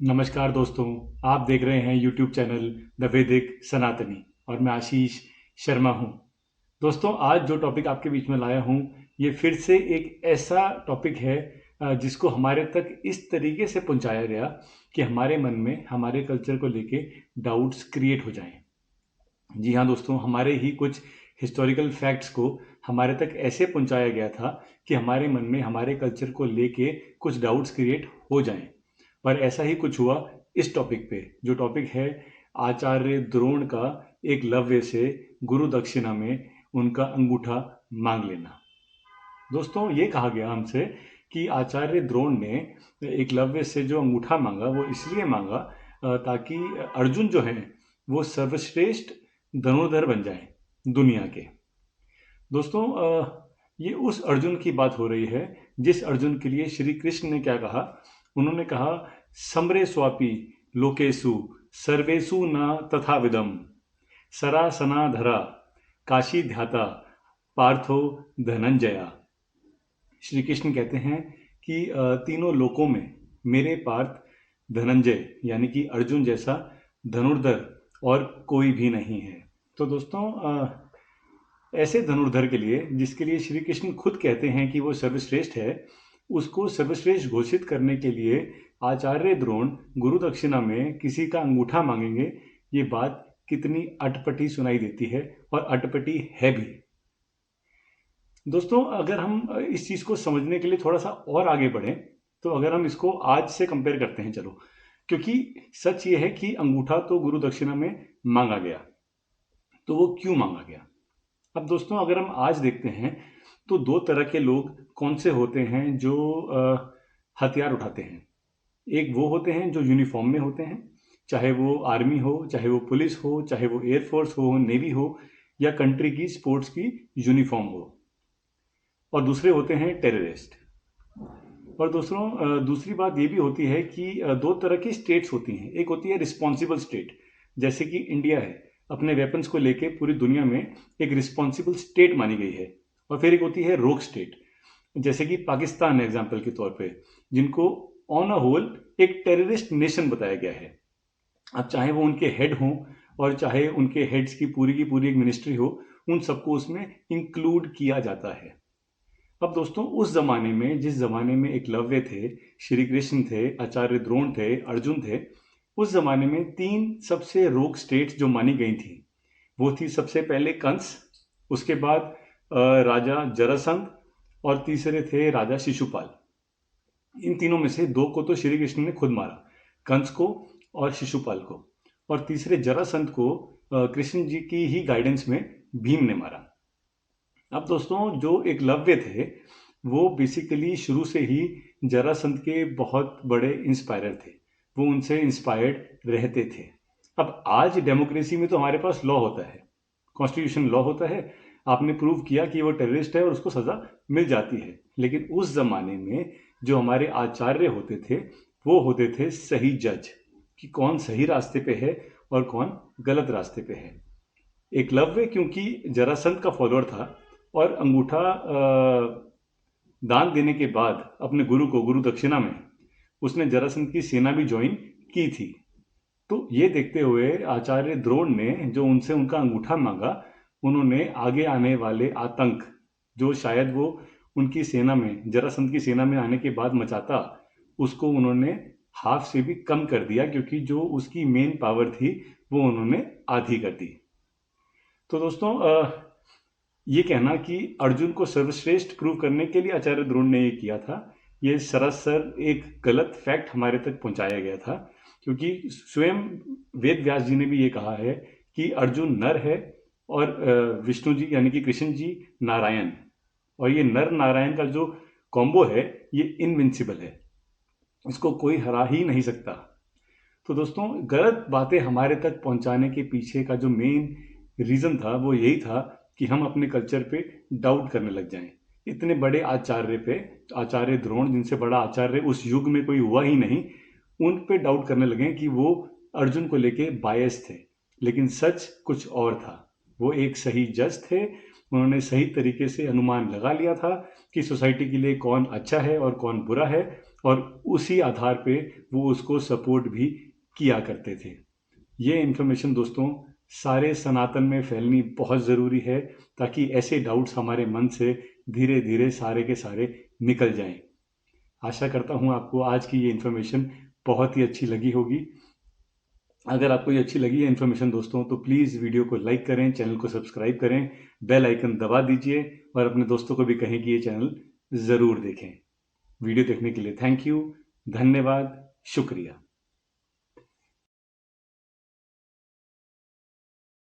नमस्कार दोस्तों। आप देख रहे हैं यूट्यूब चैनल द वैदिक सनातनी और मैं आशीष शर्मा हूँ। दोस्तों, आज जो टॉपिक आपके बीच में लाया हूँ, ये फिर से एक ऐसा टॉपिक है जिसको हमारे तक इस तरीके से पहुँचाया गया कि हमारे मन में हमारे कल्चर को लेके डाउट्स क्रिएट हो जाएं। जी हाँ दोस्तों, हमारे ही कुछ हिस्टोरिकल फैक्ट्स को हमारे तक ऐसे पहुँचाया गया था कि हमारे मन में हमारे कल्चर को लेके कुछ डाउट्स क्रिएट हो जाएं। पर ऐसा ही कुछ हुआ इस टॉपिक पे, जो टॉपिक है आचार्य द्रोण का एकलव्य से गुरु दक्षिणा में उनका अंगूठा मांग लेना। दोस्तों, ये कहा गया हमसे कि आचार्य द्रोण ने एकलव्य से जो अंगूठा मांगा वो इसलिए मांगा ताकि अर्जुन जो है वो सर्वश्रेष्ठ धनुर्धर बन जाए दुनिया के। दोस्तों, ये उस अर्जुन की बात हो रही है जिस अर्जुन के लिए श्री कृष्ण ने क्या कहा। उन्होंने कहा, समरे स्वापी लोकेशु सर्वेषु न तथाविदम सरासनाधरा काशी ध्याता पार्थो धनंजया। श्री कृष्ण कहते हैं कि तीनों लोकों में मेरे पार्थ धनंजय यानी कि अर्जुन जैसा धनुर्धर और कोई भी नहीं है। तो दोस्तों, ऐसे धनुर्धर के लिए जिसके लिए श्री कृष्ण खुद कहते हैं कि वो सर्वश्रेष्ठ है, उसको सर्वश्रेष्ठ घोषित करने के लिए आचार्य द्रोण गुरु दक्षिणा में किसी का अंगूठा मांगेंगे। ये बात कितनी अटपटी सुनाई देती है, और अटपटी है भी। दोस्तों, अगर हम इस चीज़ को समझने के लिए थोड़ा सा और आगे बढ़ें, तो अगर हम इसको आज से कंपेयर करते हैं, चलो, क्योंकि सच ये है कि अंगूठा तो गुरु दक्षिणा में मांगा गया, तो वो क्यों मांगा गया। अब दोस्तों, अगर हम आज देखते हैं तो दो तरह के लोग कौन से होते हैं जो हथियार उठाते हैं। एक वो होते हैं जो यूनिफॉर्म में होते हैं, चाहे वो आर्मी हो, चाहे वो पुलिस हो, चाहे वो एयरफोर्स हो, नेवी हो, या कंट्री की स्पोर्ट्स की यूनिफॉर्म हो। और दूसरे होते हैं टेररिस्ट। और दोस्तों, दूसरी बात ये भी होती है कि दो तरह की स्टेट्स होती हैं। एक होती है रिस्पॉन्सिबल स्टेट, जैसे कि इंडिया है, अपने वेपन्स को लेके पूरी दुनिया में एक रिस्पॉन्सिबल स्टेट मानी गई है। और फिर एक होती है रोग स्टेट, जैसे कि पाकिस्तान है एग्जाम्पल के तौर पे, जिनको ऑन अ होल एक टेररिस्ट नेशन बताया गया है। अब चाहे वो उनके हेड हों और चाहे उनके हेड्स की पूरी एक मिनिस्ट्री हो, उन सबको उसमें इंक्लूड किया जाता है। अब दोस्तों, उस जमाने में, जिस जमाने में एकलव्य थे, श्री कृष्ण थे, आचार्य द्रोण थे, अर्जुन थे, उस जमाने में तीन सबसे रोग स्टेट्स जो मानी गई थी, वो थी सबसे पहले कंस, उसके बाद राजा जरासंध, और तीसरे थे राजा शिशुपाल। इन तीनों में से दो को तो श्री कृष्ण ने खुद मारा, कंस को और शिशुपाल को, और तीसरे जरासंध को कृष्ण जी की ही गाइडेंस में भीम ने मारा। अब दोस्तों, जो एकलव्य थे वो बेसिकली शुरू से ही जरासंध के बहुत बड़े इंस्पायरर थे, वो उनसे इंस्पायर्ड रहते थे। अब आज डेमोक्रेसी में तो हमारे पास लॉ होता है, कॉन्स्टिट्यूशन लॉ होता है, आपने प्रूव किया कि वो टेररिस्ट है और उसको सजा मिल जाती है। लेकिन उस जमाने में जो हमारे आचार्य होते थे, वो होते थे सही जज, कि कौन सही रास्ते पे है और कौन गलत रास्ते पे है। एकलव्य क्योंकि जरासंध का फॉलोअर था और अंगूठा दान देने के बाद अपने गुरु को, गुरु दक्षिणा में, उसने जरासंध की सेना भी ज्वाइन की थी। तो ये देखते हुए आचार्य द्रोण ने जो उनसे उनका अंगूठा मांगा, उन्होंने आगे आने वाले आतंक, जो शायद वो उनकी सेना में, जरासंध की सेना में आने के बाद मचाता, उसको उन्होंने हाफ से भी कम कर दिया, क्योंकि जो उसकी मेन पावर थी वो उन्होंने आधी कर दी। तो दोस्तों, ये कहना कि अर्जुन को सर्वश्रेष्ठ प्रूव करने के लिए आचार्य द्रोण ने ये किया था, ये सरासर एक गलत फैक्ट हमारे तक पहुंचाया गया था। क्योंकि स्वयं वेद व्यास जी ने भी ये कहा है कि अर्जुन नर है और विष्णु जी यानी कि कृष्ण जी नारायण, और ये नर नारायण का जो कॉम्बो है ये इनविंसिबल है, इसको कोई हरा ही नहीं सकता। तो दोस्तों, गलत बातें हमारे तक पहुंचाने के पीछे का जो मेन रीज़न था वो यही था कि हम अपने कल्चर पे डाउट करने लग जाएं। इतने बड़े आचार्य पे, आचार्य द्रोण, जिनसे बड़ा आचार्य उस युग में कोई हुआ ही नहीं, उन पे डाउट करने लगे कि वो अर्जुन को लेके बायस थे। लेकिन सच कुछ और था। वो एक सही जज थे, उन्होंने सही तरीके से अनुमान लगा लिया था कि सोसाइटी के लिए कौन अच्छा है और कौन बुरा है, और उसी आधार पे वो उसको सपोर्ट भी किया करते थे। ये इन्फॉर्मेशन दोस्तों सारे सनातन में फैलनी बहुत ज़रूरी है, ताकि ऐसे डाउट्स हमारे मन से धीरे धीरे सारे के सारे निकल जाएं। आशा करता हूँ आपको आज की ये इन्फॉर्मेशन बहुत ही अच्छी लगी होगी। अगर आपको ये अच्छी लगी है इन्फॉर्मेशन दोस्तों, तो प्लीज़ वीडियो को लाइक करें, चैनल को सब्सक्राइब करें, बेल आइकन दबा दीजिए और अपने दोस्तों को भी कहें कि ये चैनल ज़रूर देखें। वीडियो देखने के लिए थैंक यू, धन्यवाद, शुक्रिया।